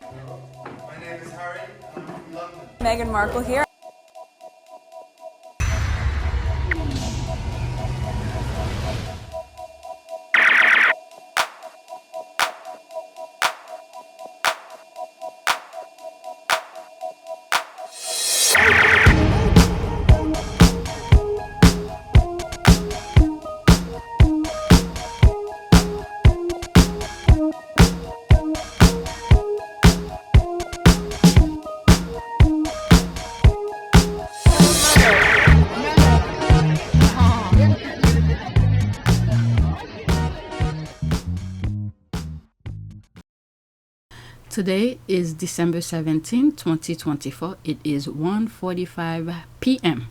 My name is Harry, and I'm from London. Meghan Markle here. Today is December 17, 2024. It is 1:45 p.m.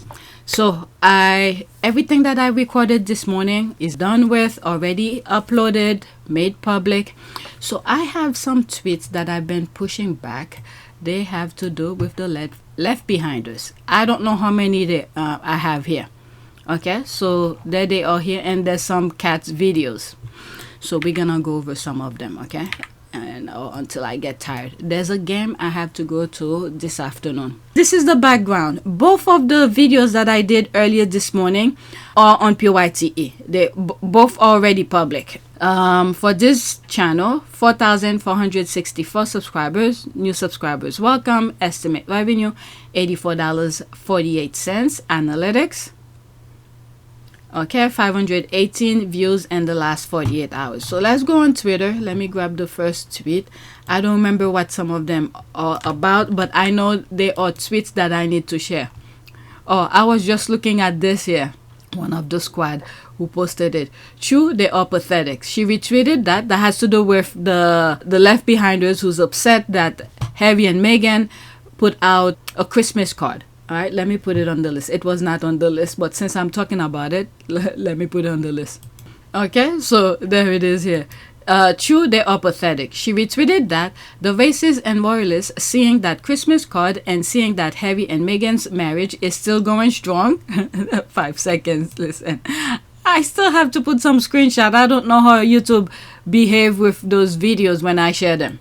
So everything that I recorded this morning is done with, already uploaded, made public. So I have some tweets that I've been pushing back. They have to do with the left behinders. I don't know how many I have here. Okay, so there they are here, and there's some cats videos. So we're gonna go over some of them, okay? And until I get tired. There's a game I have to go to this afternoon. This is the background. Both of the videos that I did earlier this morning are on PYTE. They both already public. For this channel, 4,464 subscribers, new subscribers welcome, estimate revenue $84.48, analytics. Okay, 518 views in the last 48 hours. So let's go on Twitter. Let me grab the first tweet. I don't remember what some of them are about, but I know they are tweets that I need to share. Oh, I was just looking at this here. One of the squad who posted it. True, they are pathetic. She retweeted that. That has to do with the left behinders who's upset that Harry and Meghan put out a Christmas card. All right, let me put it on the list. It was not on the list, but since I'm talking about it, let me put it on the list. Okay, so there it is here. True, they are pathetic. She retweeted that the racists and royalists, seeing that Christmas card and seeing that Harry and Meghan's marriage is still going strong. 5 seconds, listen. I still have to put some screenshot. I don't know how YouTube behave with those videos when I share them.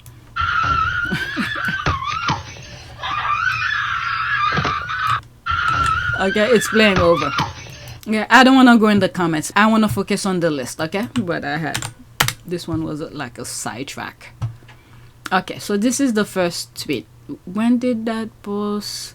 Okay, it's playing over. Yeah, I don't want to go in the comments. I want to focus on the list, okay? But this one was like a sidetrack. Okay, so this is the first tweet. When did that post?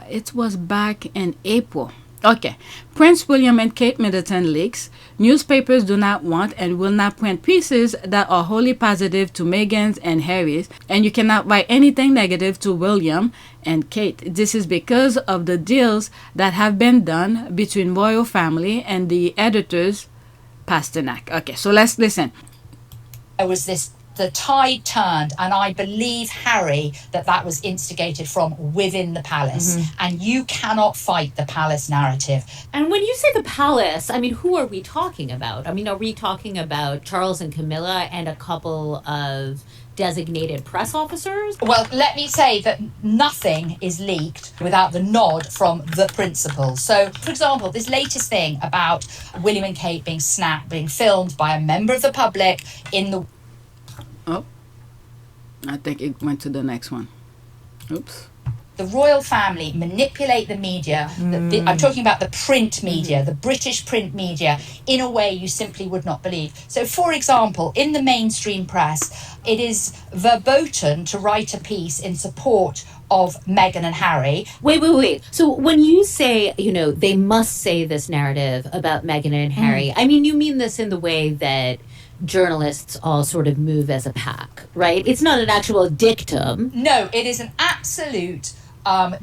It was back in April. Okay, Prince William and Kate Middleton leaks. Newspapers do not want and will not print pieces that are wholly positive to Meghan's and Harry's, and you cannot write anything negative to William and Kate. This is because of the deals that have been done between royal family and the editors, Pasternak. Okay, so let's listen. There was the tide turned, and I believe, Harry, that was instigated from within the palace. And you cannot fight the palace narrative. And when you say the palace, I mean, who are we talking about? I mean, are we talking about Charles and Camilla and a couple of designated press officers? Well, let me say that nothing is leaked without the nod from the principal. So, for example, this latest thing about William and Kate being filmed by a member of the public in the... Oh, I think it went to the next one. Oops. The royal family manipulate the media. I'm talking about the print media, the British print media, in a way you simply would not believe. So, for example, in the mainstream press, it is verboten to write a piece in support of Meghan and Harry. Wait. So when you say, they must say this narrative about Meghan and Harry, I mean, you mean this in the way that journalists all sort of move as a pack, right? It's not an actual dictum. No, it is an absolute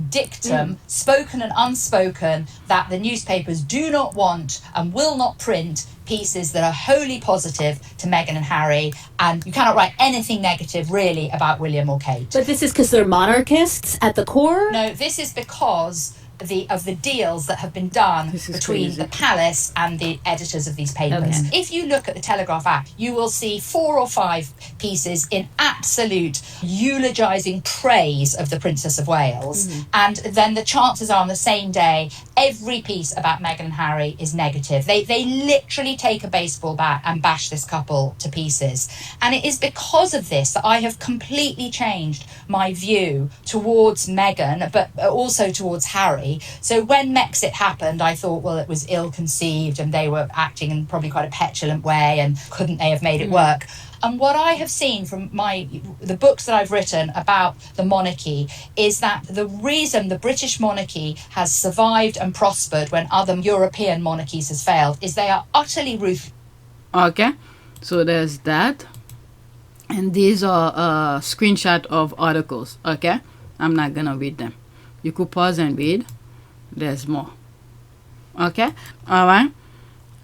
dictum, spoken and unspoken, that the newspapers do not want and will not print pieces that are wholly positive to Meghan and Harry, and you cannot write anything negative really about William or Kate. But this is because they're monarchists at the core? No, this is because the deals that have been done This is between crazy. the palace and the editors of these papers. Okay. If you look at the Telegraph Act, you will see 4 or 5 pieces in absolute eulogising praise of the Princess of Wales, and then the chances are on the same day, every piece about Meghan and Harry is negative. They literally take a baseball bat and bash this couple to pieces. And it is because of this that I have completely changed my view towards Meghan, but also towards Harry. So when Mexit happened, I thought, well, it was ill-conceived and they were acting in probably quite a petulant way, and couldn't they have made it work? And what I have seen from the books that I've written about the monarchy is that the reason the British monarchy has survived and prospered when other European monarchies has failed is they are utterly ruthless. Okay, so there's that. And these are a screenshot of articles. Okay, I'm not gonna read them. You could pause and read. There's more. Okay, all right.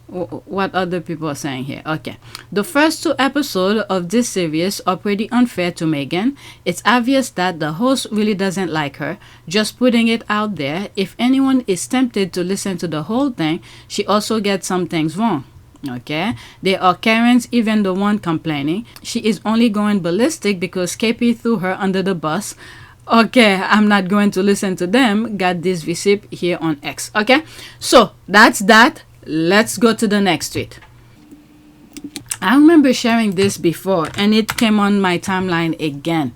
What other people are saying here? Okay, the first 2 episodes of this series are pretty unfair to Meghan. It's obvious that the host really doesn't like her. Just putting it out there. If anyone is tempted to listen to the whole thing, she also gets some things wrong. Okay, there are Karens, even the one complaining. She is only going ballistic because KP threw her under the bus. Okay, I'm not going to listen to them. Got this receipt here on X. Okay, so that's that. Let's go to the next tweet. I remember sharing this before and it came on my timeline again.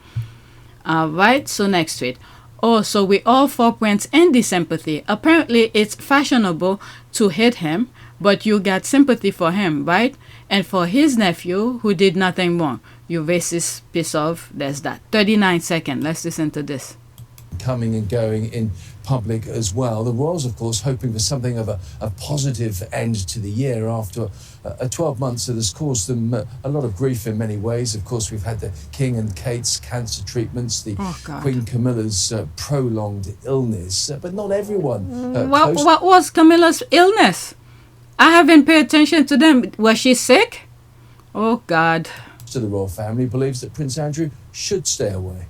Alright, so next tweet. Oh, so we all for Prince Andy sympathy. Apparently it's fashionable to hate him, but you got sympathy for him, right? And for his nephew who did nothing wrong. You racist piece of, there's that. 39 seconds. Let's listen to this. Coming and going in public as well. The Royals, of course, hoping for something of a positive end to the year after a 12 months that has caused them a lot of grief in many ways. Of course, we've had the King and Kate's cancer treatments, the Queen Camilla's prolonged illness, but not everyone. What was Camilla's illness? I haven't paid attention to them. Was she sick? Oh, God. To the royal family believes that Prince Andrew should stay away.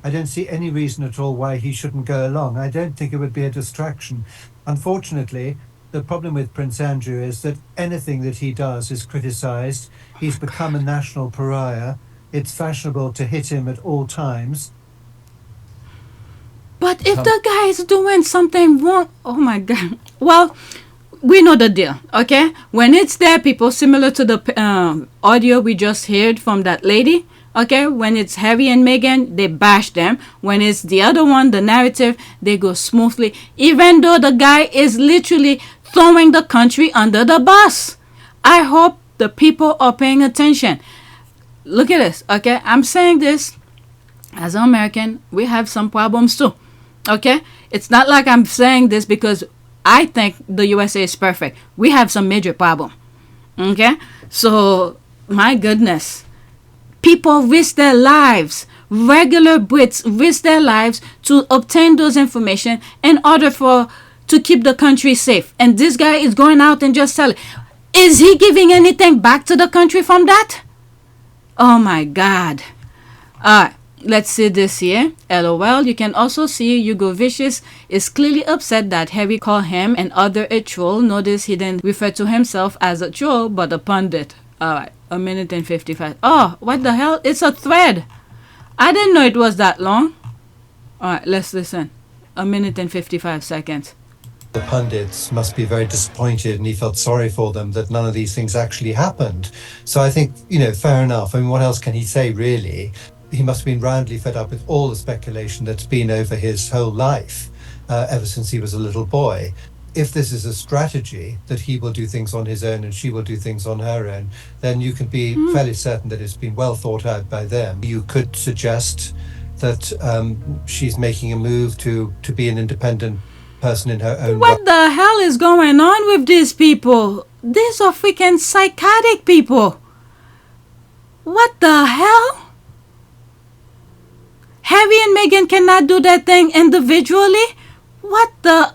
I don't see any reason at all why he shouldn't go along. I don't think it would be a distraction. Unfortunately, the problem with Prince Andrew is that anything that he does is criticised. He's become a national pariah. It's fashionable to hit him at all times. But if the guy is doing something wrong, oh my God. Well, we know the deal, okay? When it's there, people, similar to the audio we just heard from that lady, okay? When it's Harry and Meghan, they bash them. When it's the other one, the narrative, they go smoothly, even though the guy is literally throwing the country under the bus. I hope the people are paying attention. Look at this, okay? I'm saying this as an American. We have some problems too, okay? It's not like I'm saying this because I think the USA is perfect. We have some major problem, okay? So, my goodness. People risk their lives. Regular Brits risk their lives to obtain those information in order to keep the country safe. And this guy is going out and just selling. Is he giving anything back to the country from that? Oh my God. Let's see this here. LOL. You can also see Hugo Vicious is clearly upset that Harry called him and other a troll. Notice he didn't refer to himself as a troll, but a pundit. Alright, 1 minute and 55. Oh, what the hell? It's a thread. I didn't know it was that long. Alright, let's listen. 1 minute and 55 seconds. The pundits must be very disappointed, and he felt sorry for them that none of these things actually happened. So I think, fair enough. I mean, what else can he say, really? He must have been roundly fed up with all the speculation that's been over his whole life, ever since he was a little boy. If this is a strategy that he will do things on his own and she will do things on her own, then you can be fairly certain that it's been well thought out by them. You could suggest that she's making a move to be an independent person in her own right. What the hell is going on with these people? These are freaking psychotic people. What the hell? Harry and Meghan cannot do that thing individually? What the...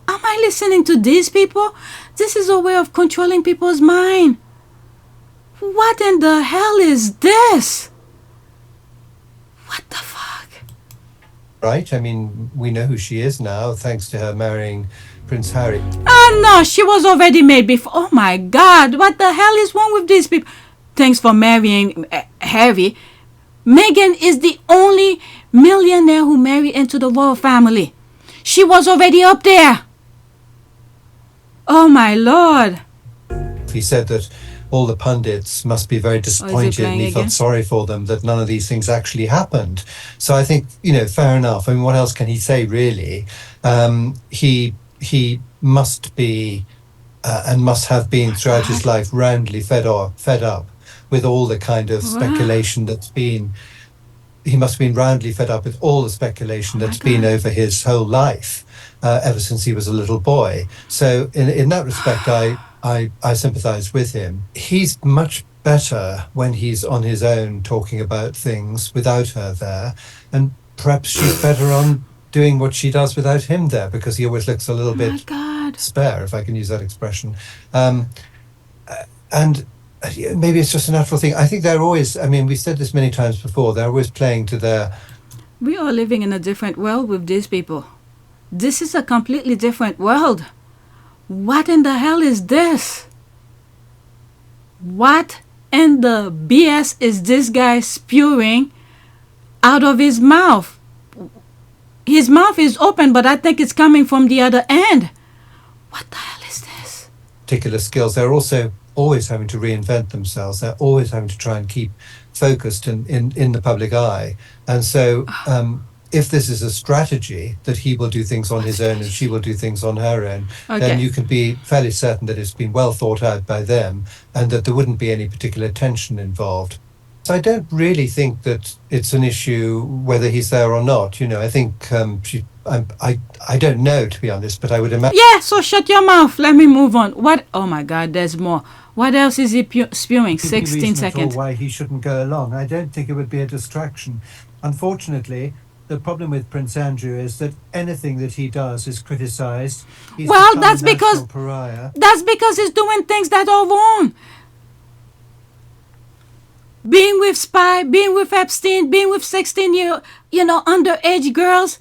Am I listening to these people? This is a way of controlling people's mind. What in the hell is this? What the fuck? right? I mean, we know who she is now, thanks to her marrying Prince Harry. No, she was already made before. Oh my God, what the hell is wrong with these people? Thanks for marrying Harry. Meghan is the only millionaire who married into the royal family. She was already up there. Oh my Lord. He said that all the pundits must be very disappointed and he felt sorry for them that none of these things actually happened. So I think, fair enough. I mean, what else can he say, really? He must be and must have been throughout his life roundly fed up with all the kind of speculation that's been. He must have been roundly fed up with all the speculation that's been over his whole life, ever since he was a little boy. So in that respect, I sympathise with him. He's much better when he's on his own talking about things without her there, and perhaps she's better on doing what she does without him there, because he always looks a little bit spare, if I can use that expression. And maybe it's just a natural thing. I think they're always, I mean, we've said this many times before, they're always playing to their... We are living in a different world with these people. This is a completely different world. What in the hell is this? What in the BS is this guy spewing out of his mouth? His mouth is open, but I think it's coming from the other end. What the hell is this? Particular skills. They're also always having to reinvent themselves. They're always having to try and keep focused in the public eye. And so if this is a strategy that he will do things on his own and she will do things on her own, then you can be fairly certain that it's been well thought out by them and that there wouldn't be any particular tension involved. So I don't really think that it's an issue whether he's there or not. I think I don't know, to be honest, but I would imagine... Yeah, so shut your mouth. Let me move on. What? Oh my God, there's more. What else is he spewing? 16 seconds. Why he shouldn't go along. I don't think it would be a distraction. Unfortunately, the problem with Prince Andrew is that anything that he does is criticised. Well, that's because he's doing things that are wrong. Being with Spy, being with Epstein, being with underage girls.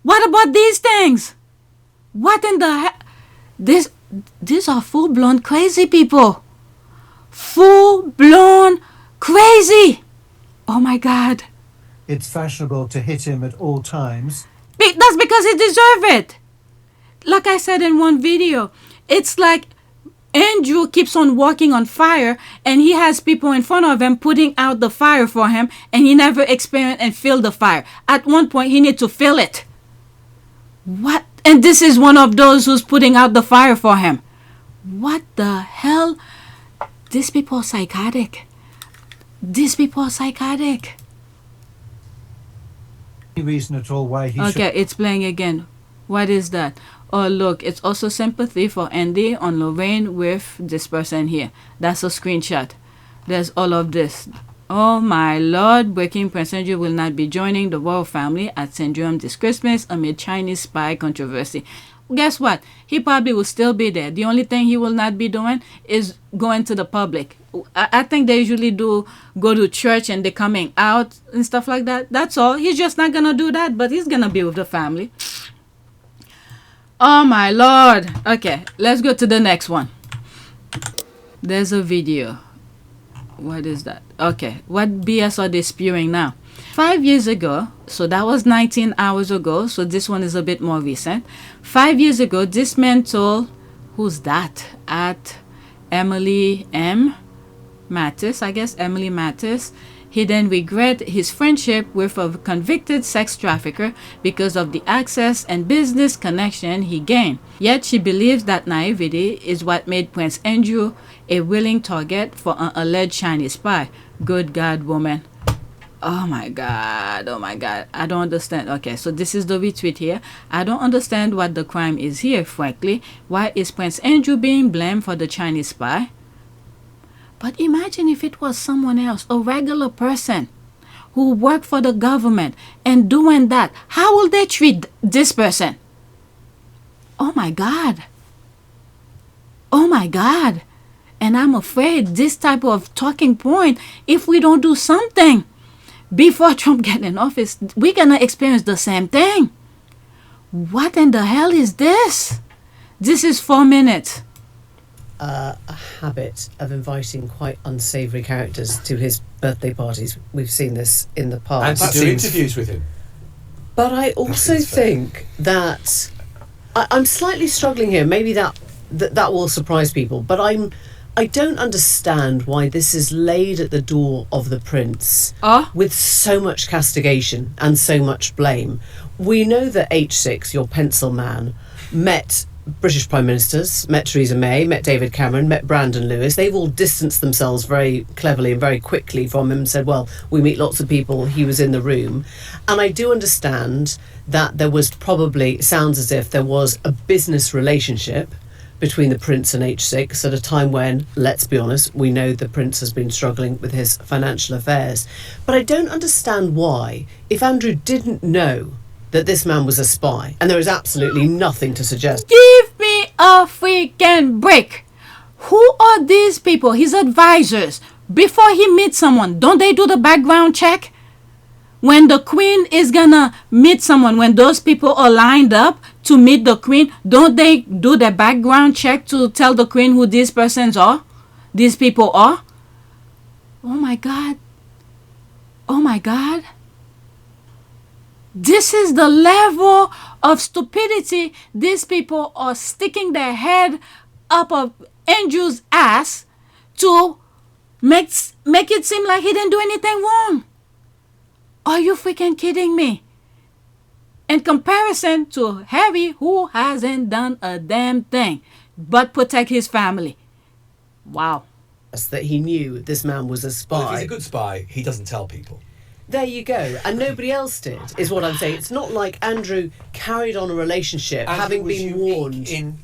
What about these things? What in the heck? These are full-blown crazy people. Full-blown crazy. Oh my God. It's fashionable to hit him at all times. That's because he deserves it. Like I said in one video, it's like Andrew keeps on walking on fire and he has people in front of him putting out the fire for him and he never experienced and feel the fire. At one point, he needs to feel it. What? And this is one of those who's putting out the fire for him. What the hell? These people are psychotic. These people are psychotic. Any reason at all why he should... Okay, it's playing again. What is that? Oh, look, it's also sympathy for Andy on Lorraine with this person here. That's a screenshot. There's all of this. Oh my Lord, breaking Prince Andrew will not be joining the royal family at St. Jerome this Christmas amid Chinese spy controversy. Guess what? He probably will still be there. The only thing he will not be doing is going to the public. I think they usually do go to church and they're coming out and stuff like that. That's all. He's just not going to do that, but he's going to be with the family. Oh my Lord. Okay, let's go to the next one. There's a video. What is that? Okay, what BS are they spewing now? 5 years ago, so that was 19 hours ago, so this one is a bit more recent. 5 years ago, this man told, who's that? At Emily M. Mattis, I guess, Emily Mattis. He then regret his friendship with a convicted sex trafficker because of the access and business connection he gained. Yet she believes that naivety is what made Prince Andrew a willing target for an alleged Chinese spy. Good God, woman. Oh my God. Oh my God. I don't understand. Okay, so this is the retweet here. I don't understand what the crime is here, frankly. Why is Prince Andrew being blamed for the Chinese spy? But imagine if it was someone else, a regular person who worked for the government and doing that. How will they treat this person? Oh my God. Oh my God. And I'm afraid this type of talking point, if we don't do something, before Trump get in office, we're gonna experience the same thing. What in the hell is this? This is 4 minutes. A habit of inviting quite unsavoury characters to his birthday parties. We've seen this in the And past. to do interviews with him. But I also think that I'm slightly struggling here. Maybe that will surprise people. But I don't understand why this is laid at the door of the prince with so much castigation and so much blame. We know that H6, your pencil man, met British Prime Ministers, met Theresa May, met David Cameron, met Brandon Lewis. They've all distanced themselves very cleverly and very quickly from him and said, well, we meet lots of people, he was in the room. And I do understand that there was probably, sounds as if there was a business relationship between the Prince and H6 at a time when, let's be honest, we know the Prince has been struggling with his financial affairs. But I don't understand why, if Andrew didn't know that this man was a spy, and there is absolutely nothing to suggest. Give me a freaking break. Who are these people? His advisors. Before he meets someone, don't they do the background check? When the queen is gonna meet someone, when those people are lined up to meet the queen, don't they do the background check to tell the queen who these persons are? These people are? Oh my God. Oh my God. This is the level of stupidity. These people are sticking their head up of Andrew's ass to make it seem like he didn't do anything wrong. Are you freaking kidding me? In comparison to Harry, who hasn't done a damn thing but protect his family. Wow. That he knew this man was a spy. Well, if he's a good spy, he doesn't tell people. There you go. And nobody else did, is what I'm saying. It's not like Andrew carried on a relationship, Andrew having was been unique warned. in,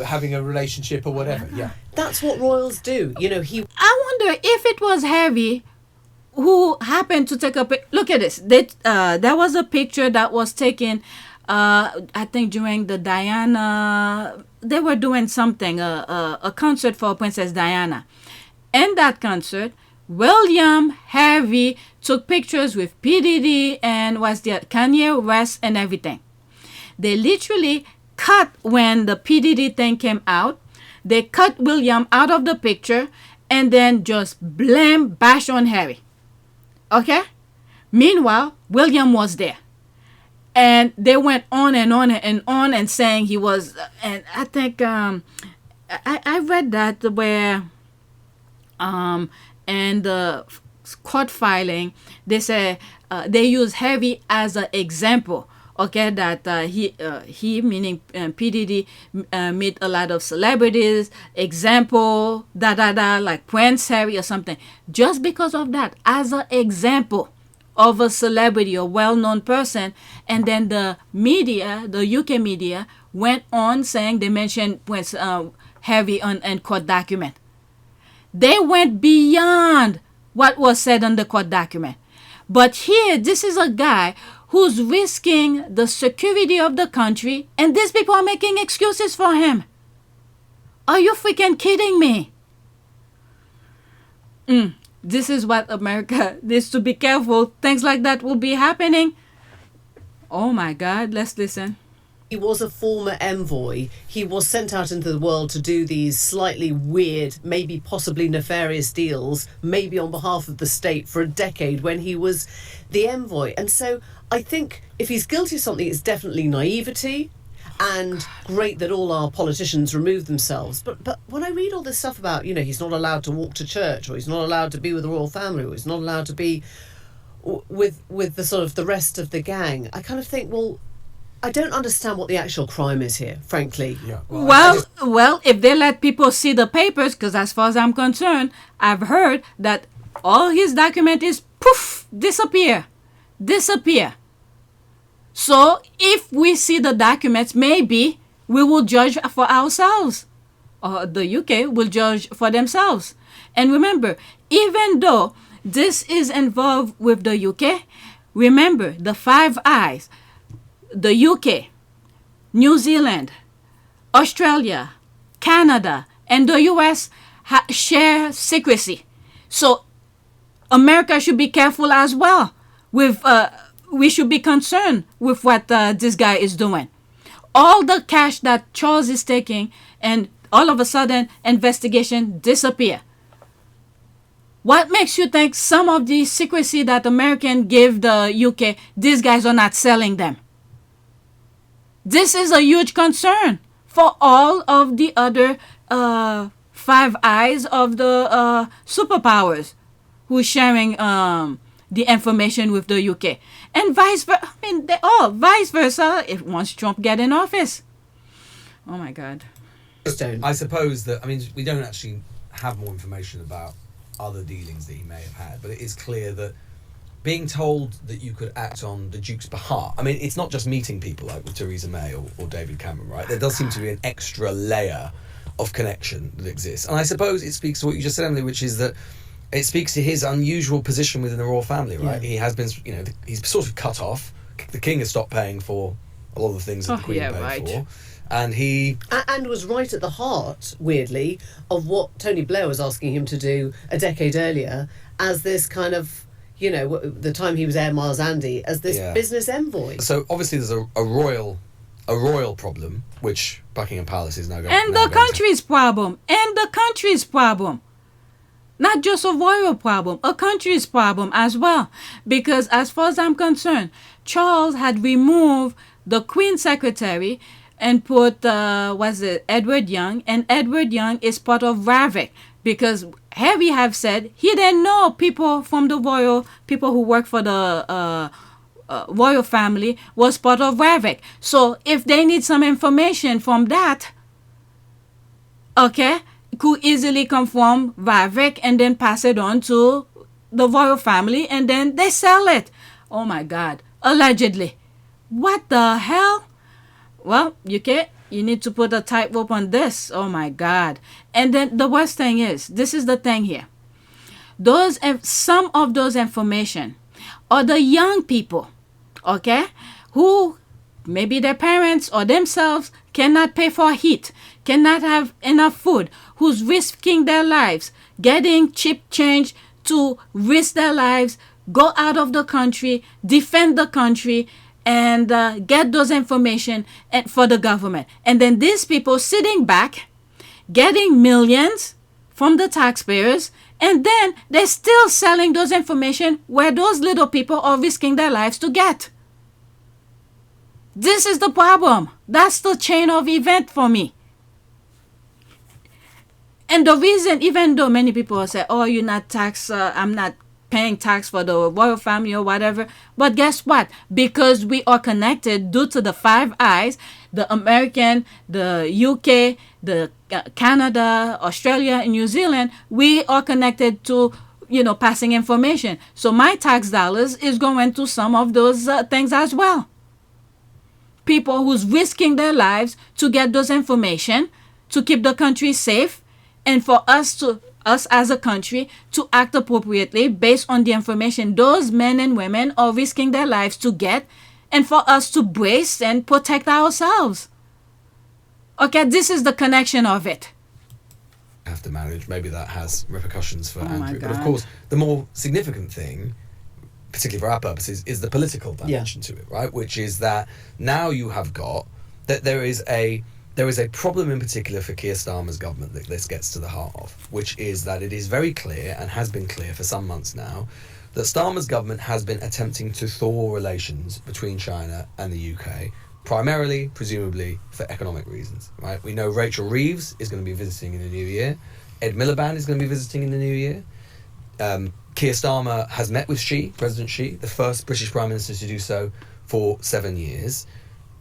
having a relationship or whatever. Yeah. That's what royals do. I wonder if it was Harry who happened to take a pic. Look at this. There was a picture that was taken, I think during the Diana, they were doing something, a concert for Princess Diana. In that concert, William, Harry took pictures with P. Diddy and Kanye West and everything. They literally cut when the P. Diddy thing came out. They cut William out of the picture and then just bash on Harry. Okay? Meanwhile, William was there. And they went on and on and on and saying he was, and I think, I read that where, and the court filing, they say they use Harry as an example. Okay, that he meaning P. Diddy meet a lot of celebrities, example, like Prince Harry or something. Just because of that, as an example of a celebrity, a well-known person, and then the media, the UK media, went on saying they mentioned Prince Harry on court document. They went beyond what was said on the court document. But here, this is a guy who's risking the security of the country, and these people are making excuses for him. Are you freaking kidding me? This is what America needs to be careful. Things like that will be happening. Oh my God, let's listen. He was a former envoy. He was sent out into the world to do these slightly weird, maybe possibly nefarious deals, maybe on behalf of the state for a decade when he was the envoy. And so I think if he's guilty of something, it's definitely naivety. And great that all our politicians remove themselves. But when I read all this stuff about, he's not allowed to walk to church, or he's not allowed to be with the royal family, or he's not allowed to be with the sort of the rest of the gang, I kind of think, well, I don't understand what the actual crime is here, frankly. Yeah. Well, if they let people see the papers, because as far as I'm concerned, I've heard that all his document is poof, disappear. So if we see the documents, maybe we will judge for ourselves. Or the UK will judge for themselves. And remember, even though this is involved with the UK, remember the Five Eyes, the UK, New Zealand, Australia, Canada, and the US share secrecy. So America should be careful as well. We should be concerned with what this guy is doing. All the cash that Charles is taking, and all of a sudden, investigation disappear. What makes you think some of the secrecy that American give the UK, these guys are not selling them? This is a huge concern for all of the other Five Eyes of the superpowers who's sharing the information with the UK. And vice versa. I mean, vice versa if once Trump get in office. Oh my God. I suppose that, I mean, we don't actually have more information about other dealings that he may have had, but it is clear that being told that you could act on the Duke's behalf, I mean, it's not just meeting people like with Theresa May or David Cameron, right? There does seem to be an extra layer of connection that exists. And I suppose it speaks to what you just said, Emily, which is that it speaks to his unusual position within the royal family, right? Yeah. He has been, he's sort of cut off. The king has stopped paying for a lot of the things that the Queen paid for. And he... And was right at the heart, weirdly, of what Tony Blair was asking him to do a decade earlier as this kind of, the time he was Air Miles Andy, as this business envoy. So obviously there's a royal problem, which Buckingham Palace is now going And the country's problem. And the country's problem. Not just a royal problem, a country's problem as well. Because as far as I'm concerned, Charles had removed the Queen's secretary and put, Edward Young. And Edward Young is part of RAVIC. Because Harry have said he didn't know people from the people who work for the royal family was part of RAVIC. So if they need some information from that, could easily come from RAVIC and then pass it on to the royal family and then they sell it. Oh my God. Allegedly. What the hell? Well, UK, you need to put a tightrope on this. Oh my God. And then the worst thing is, this is the thing here. Some of those information are the young people, who maybe their parents or themselves cannot pay for heat, cannot have enough food, who's risking their lives, getting cheap change to risk their lives, go out of the country, defend the country, and get those information for the government. And then these people sitting back, getting millions from the taxpayers, and then they're still selling those information where those little people are risking their lives to get. This is the problem. That's the chain of event for me. And the reason, even though many people say, you're not tax, I'm not paying tax for the royal family or whatever. But guess what? Because we are connected due to the Five Eyes, the American, the UK, the Canada, Australia, and New Zealand, we are connected to, passing information. So my tax dollars is going to some of those things as well. People who's risking their lives to get those information, to keep the country safe, and for us as a country to act appropriately based on the information those men and women are risking their lives to get, and for us to brace and protect ourselves. This is the connection of it. Have to manage. Maybe that has repercussions for Andrew. God. But of course, the more significant thing, particularly for our purposes, is the political dimension to it, right? Which is that now you have got that there is a problem in particular for Keir Starmer's government that this gets to the heart of, which is that it is very clear, and has been clear for some months now, that Starmer's government has been attempting to thaw relations between China and the UK, primarily, presumably, for economic reasons, right? We know Rachel Reeves is going to be visiting in the new year. Ed Miliband is going to be visiting in the new year. Keir Starmer has met with President Xi, the first British Prime Minister to do so for 7 years.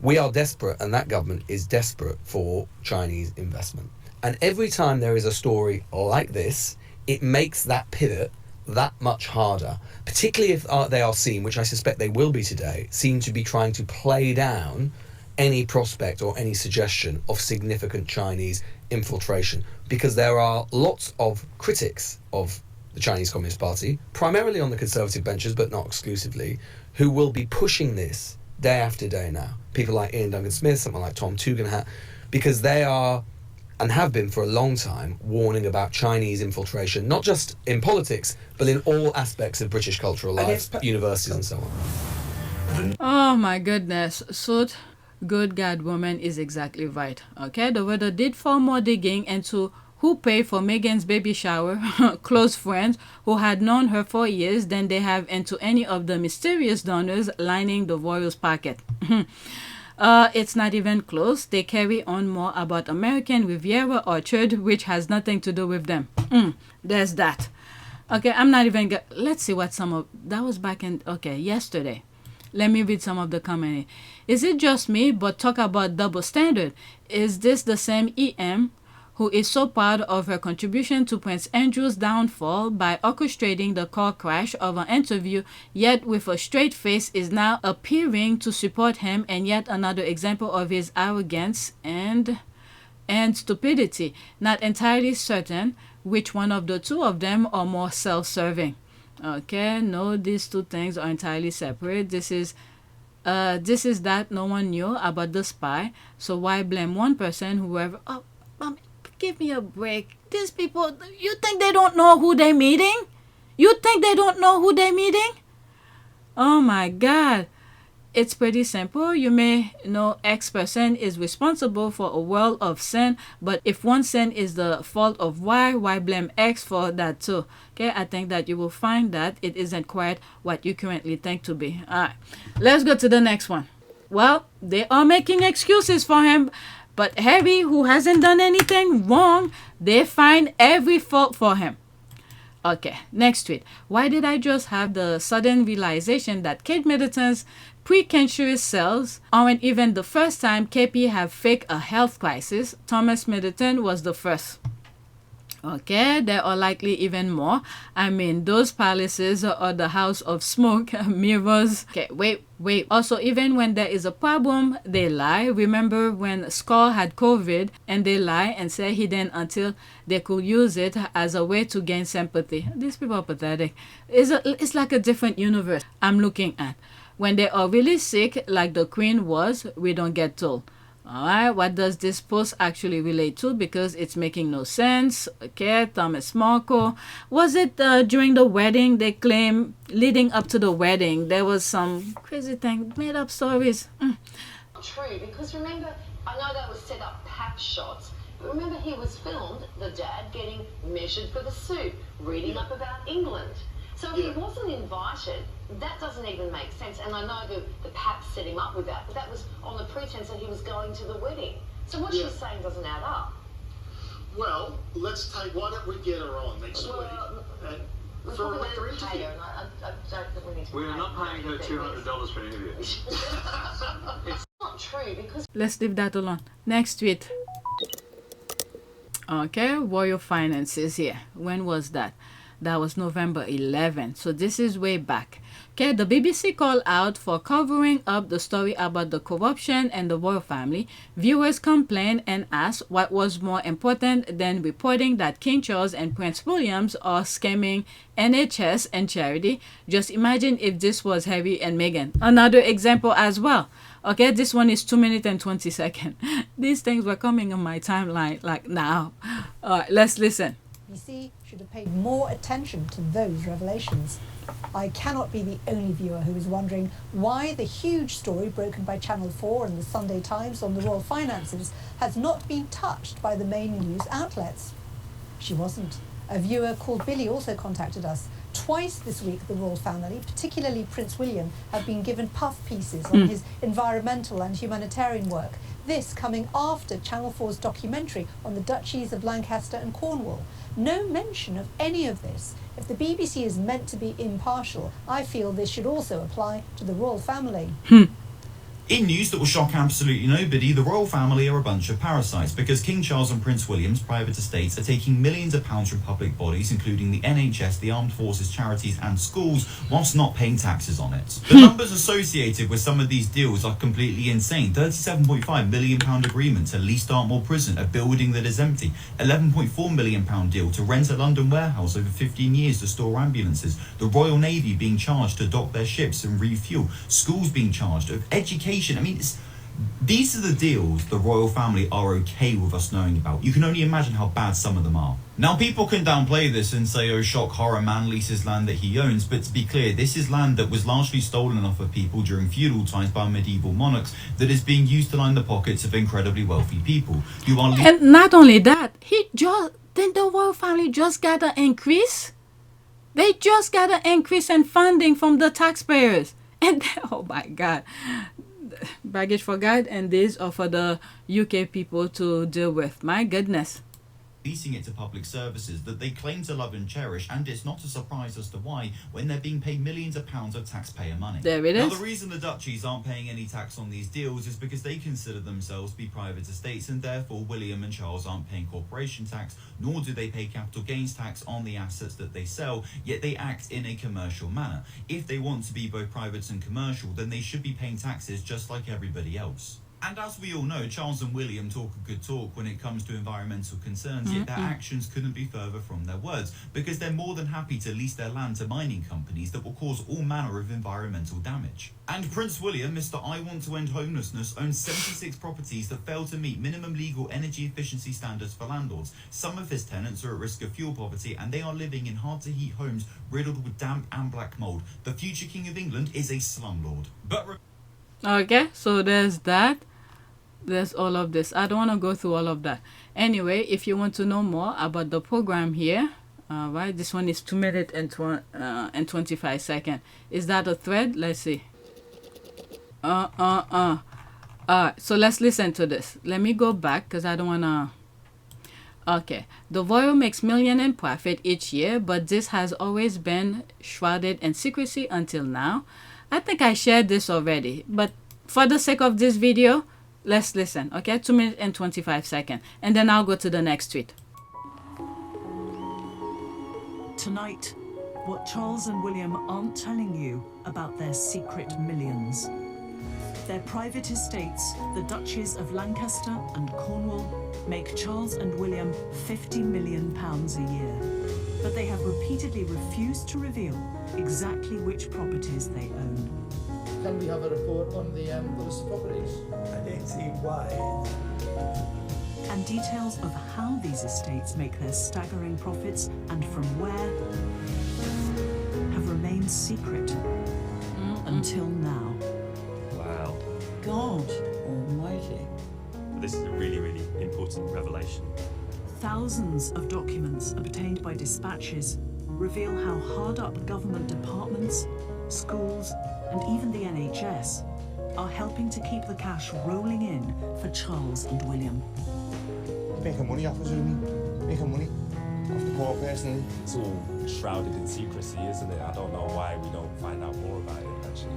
We are desperate, and that government is desperate for Chinese investment. And every time there is a story like this, it makes that pivot that much harder, particularly if they are seen, which I suspect they will be today, seen to be trying to play down any prospect or any suggestion of significant Chinese infiltration. Because there are lots of critics of the Chinese Communist Party, primarily on the conservative benches, but not exclusively, who will be pushing this day after day now. People like Ian Duncan Smith, someone like Tom Tugendhat, because they are and have been for a long time, warning about Chinese infiltration, not just in politics, but in all aspects of British cultural life, universities and so on. Oh my goodness. Soot, good God woman is exactly right. Okay, the Rota did far more digging into who paid for Meghan's baby shower, close friends who had known her for years, than they have into any of the mysterious donors lining the royals' pocket. It's not even close. They carry on more about American Riviera Orchard, which has nothing to do with them. There's that. Okay, I'm not even let's see what some of that was back in yesterday. Let me read some of the comment. Is it just me, but talk about double standard? Is this the same EM who is so proud of her contribution to Prince Andrew's downfall by orchestrating the car crash of an interview, yet with a straight face is now appearing to support him, and yet another example of his arrogance and stupidity? Not entirely certain which one of the two of them are more self-serving. Okay, no, these two things are entirely separate. This is that no one knew about the spy, so why blame one person, whoever? Give me a break. These people, you think they don't know who they're meeting? You think they don't know who they're meeting? Oh my God. It's pretty simple. You may know X person is responsible for a world of sin, but if one sin is the fault of Y, why blame X for that too? Okay, I think that you will find that it isn't quite what you currently think to be. All right, let's go to the next one. Well, they are making excuses for him. But Harry, who hasn't done anything wrong, they find every fault for him. Okay, next tweet. Why did I just have the sudden realization that Kate Middleton's precancerous cells aren't even the first time KP have faked a health crisis? Thomas Middleton was the first. Okay, there are likely even more. I mean, those palaces are the house of smoke, mirrors. Okay, wait. Also, even when there is a problem, they lie. Remember when Scar had COVID and they lie and say he didn't until they could use it as a way to gain sympathy. These people are pathetic. It's like a different universe I'm looking at. When they are really sick, like the Queen was, we don't get told. Alright, what does this post actually relate to? Because it's making no sense. Okay, Thomas Marco. Was it during the wedding? They claim leading up to the wedding, there was some crazy thing, made up stories. True, because remember, I know that was set up pack shots, but remember he was filmed, the dad, getting measured for the suit, reading up about England. So if he wasn't invited, that doesn't even make sense. And I know the Paps set him up with that, but that was on the pretense that he was going to the wedding. So what she's saying doesn't add up. Well, why don't we get her on next week? And for another interview. We are not paying her $200 for an interview. It's not true because... Let's leave that alone. Next tweet. Okay, Royal Finances here. When was that? That was November 11. So this is way back. Okay, the BBC called out for covering up the story about the corruption and the royal family. Viewers complained and asked what was more important than reporting that King Charles and Prince William are scamming NHS and charity. Just imagine if this was Harry and Meghan. Another example as well. Okay, this one is 2 minutes and 20 seconds. These things were coming on my timeline like now. All right, let's listen. BBC should have paid more attention to those revelations. I cannot be the only viewer who is wondering why the huge story broken by Channel 4 and the Sunday Times on the royal finances has not been touched by the main news outlets. She wasn't. A viewer called Billy also contacted us. Twice this week, the royal family, particularly Prince William, have been given puff pieces on his environmental and humanitarian work. This coming after Channel 4's documentary on the Duchies of Lancaster and Cornwall. No mention of any of this. If the BBC is meant to be impartial, I feel this should also apply to the royal family. In news that will shock absolutely nobody, the royal family are a bunch of parasites because King Charles and Prince William's private estates are taking millions of pounds from public bodies, including the NHS, the armed forces, charities and schools, whilst not paying taxes on it. The numbers associated with some of these deals are completely insane. £37.5 million agreement to lease Dartmoor Prison, a building that is empty. £11.4 million deal to rent a London warehouse over 15 years to store ambulances. The Royal Navy being charged to dock their ships and refuel. Schools being charged. Education. I mean, These are the deals the royal family are okay with us knowing about. You can only imagine how bad some of them are. Now, people can downplay this and say, oh, shock, horror, man leases land that he owns. But to be clear, this is land that was largely stolen off of people during feudal times by medieval monarchs that is being used to line the pockets of incredibly wealthy people. And not only that, didn't the royal family just got an increase? They just got an increase in funding from the taxpayers. And oh my God. Baggage for God, and these are for the UK people to deal with. My goodness. Leasing it to public services that they claim to love and cherish, and it's not a surprise as to why when they're being paid millions of pounds of taxpayer money. There it is. Now, the reason the duchies aren't paying any tax on these deals is because they consider themselves to be private estates, and therefore William and Charles aren't paying corporation tax, nor do they pay capital gains tax on the assets that they sell, yet they act in a commercial manner. If they want to be both private and commercial, then they should be paying taxes just like everybody else. And as we all know, Charles and William talk a good talk when it comes to environmental concerns, yet their actions couldn't be further from their words, because they're more than happy to lease their land to mining companies that will cause all manner of environmental damage. And Prince William, Mr. I Want to End Homelessness, owns 76 properties that fail to meet minimum legal energy efficiency standards for landlords. Some of his tenants are at risk of fuel poverty, and they are living in hard-to-heat homes riddled with damp and black mould. The future King of England is a slumlord. Okay, so there's that. There's all of this. I don't want to go through all of that. Anyway, if you want to know more about the program here, right, this one is 2 minutes and 25 seconds. Is that a thread? Let's see. So let's listen to this. Let me go back because I don't want to. Okay. The royal makes millions in profit each year, but this has always been shrouded in secrecy until now. I think I shared this already, but for the sake of this video, let's listen, okay? 2 minutes and 25 seconds. And then I'll go to the next tweet. Tonight, what Charles and William aren't telling you about their secret millions. Their private estates, the Duchies of Lancaster and Cornwall, make Charles and William £50 million a year. But they have repeatedly refused to reveal exactly which properties they own. Can we have a report on the list of properties? I don't see why. And details of how these estates make their staggering profits and from where have remained secret until now. Wow. God almighty. This is a really, really important revelation. Thousands of documents obtained by dispatches reveal how hard up government departments, schools, and even the NHS are helping to keep the cash rolling in for Charles and William. Making money off us, you mean? Making money off the poor personally. It's all shrouded in secrecy, isn't it? I don't know why we don't find out more about it, actually.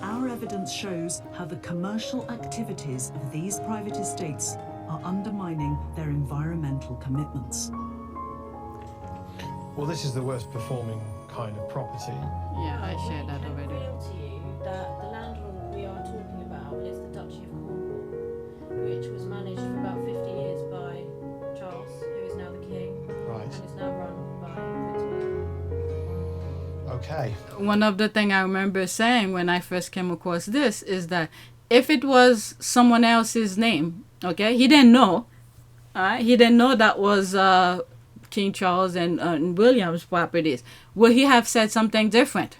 Our evidence shows how the commercial activities of these private estates are undermining their environmental commitments. Well, this is the worst performing kind of property. Yeah, I shared that already. To you that the landlord we are talking about is the Duchy of Cornwall, which was managed for about 50 years by Charles, who is now the king, right, and is now run by Prince William. Okay. One of the things I remember saying when I first came across this is that if it was someone else's name, okay, he didn't know. He didn't know that was King Charles and William's properties. Would he have said something different?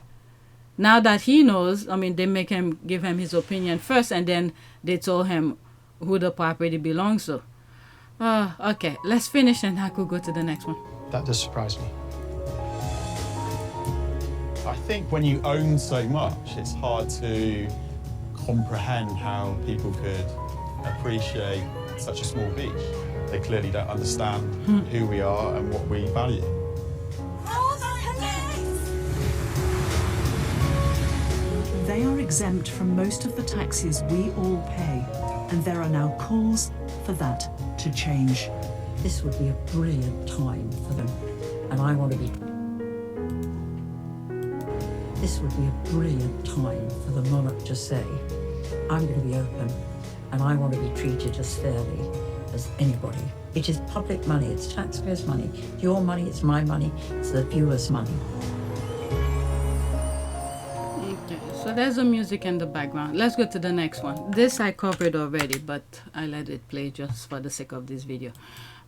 Now that he knows, I mean, they make him give him his opinion first, and then they told him who the property belongs to. Okay, let's finish and I could go to the next one. That does surprise me. I think when you own so much, it's hard to comprehend how people could appreciate such a small beach. They clearly don't understand who we are and what we value. They are exempt from most of the taxes we all pay, and there are now calls for that to change. This would be a brilliant time for them, and I want to be... This would be a brilliant time for the monarch to say, I'm going to be open, and I want to be treated as fairly as anybody. It is public money, it's taxpayers' money, it's your money, it's my money, it's the viewers' money. Okay, so So there's the music in the background. Let's go to the next one. This I covered already, but I let it play just for the sake of this video.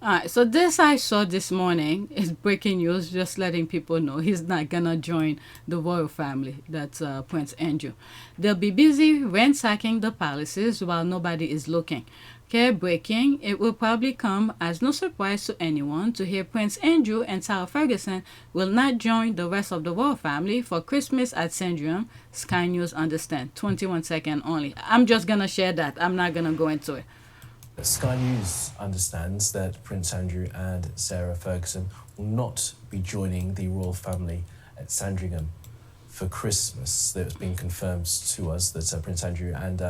Alright, so this I saw this morning is breaking news, just letting people know he's not gonna join the royal family. That's Prince Andrew. They'll be busy ransacking the palaces while nobody is looking. Okay, breaking. It will probably come as no surprise to anyone to hear Prince Andrew and Sarah Ferguson will not join the rest of the royal family for Christmas at Sandringham. Sky News understand. 21 seconds only. I'm just gonna share that. I'm not gonna go into it. Sky News understands that Prince Andrew and Sarah Ferguson will not be joining the royal family at Sandringham for Christmas. It's been confirmed to us that Prince Andrew and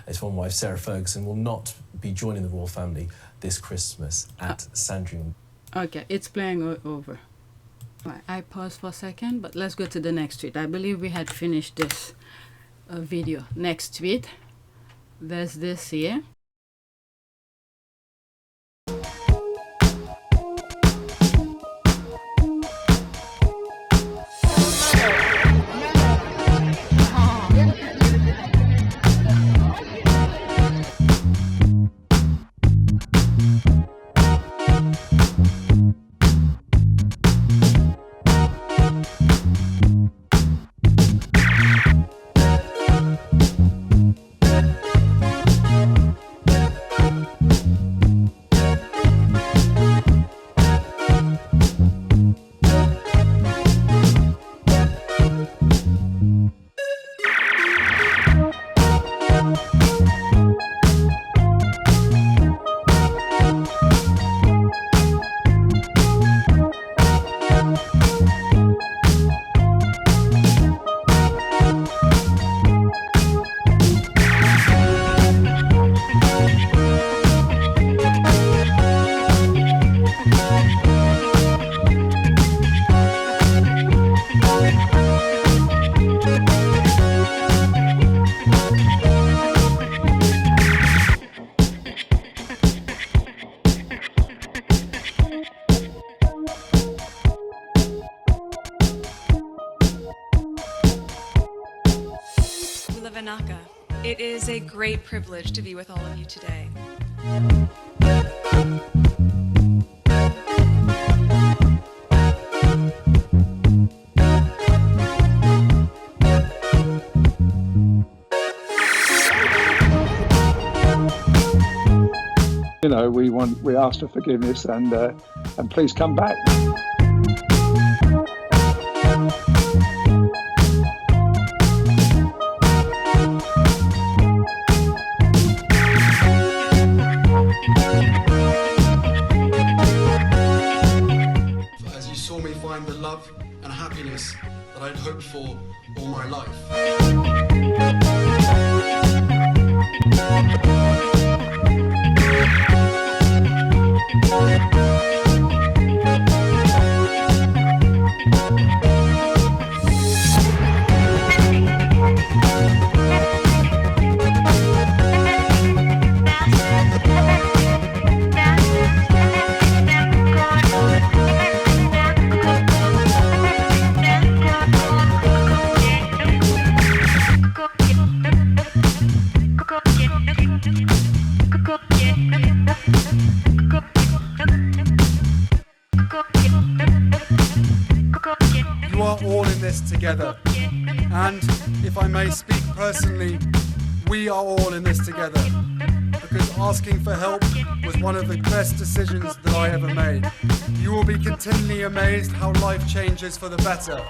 his former wife Sarah Ferguson will not be joining the royal family this Christmas at Sandringham. Okay, it's playing over. Right, I pause for a second, but let's go to the next tweet. I believe we had finished this video. Next tweet. There's this here. It is a great privilege to be with all of you today. You know, we ask for forgiveness and please come back. As you saw me find the love and happiness that I'd hoped for all my life. You are all in this together, and if I may speak personally, we are all in this together, because asking for help was one of the best decisions that I ever made. You will be continually amazed how life changes for the better.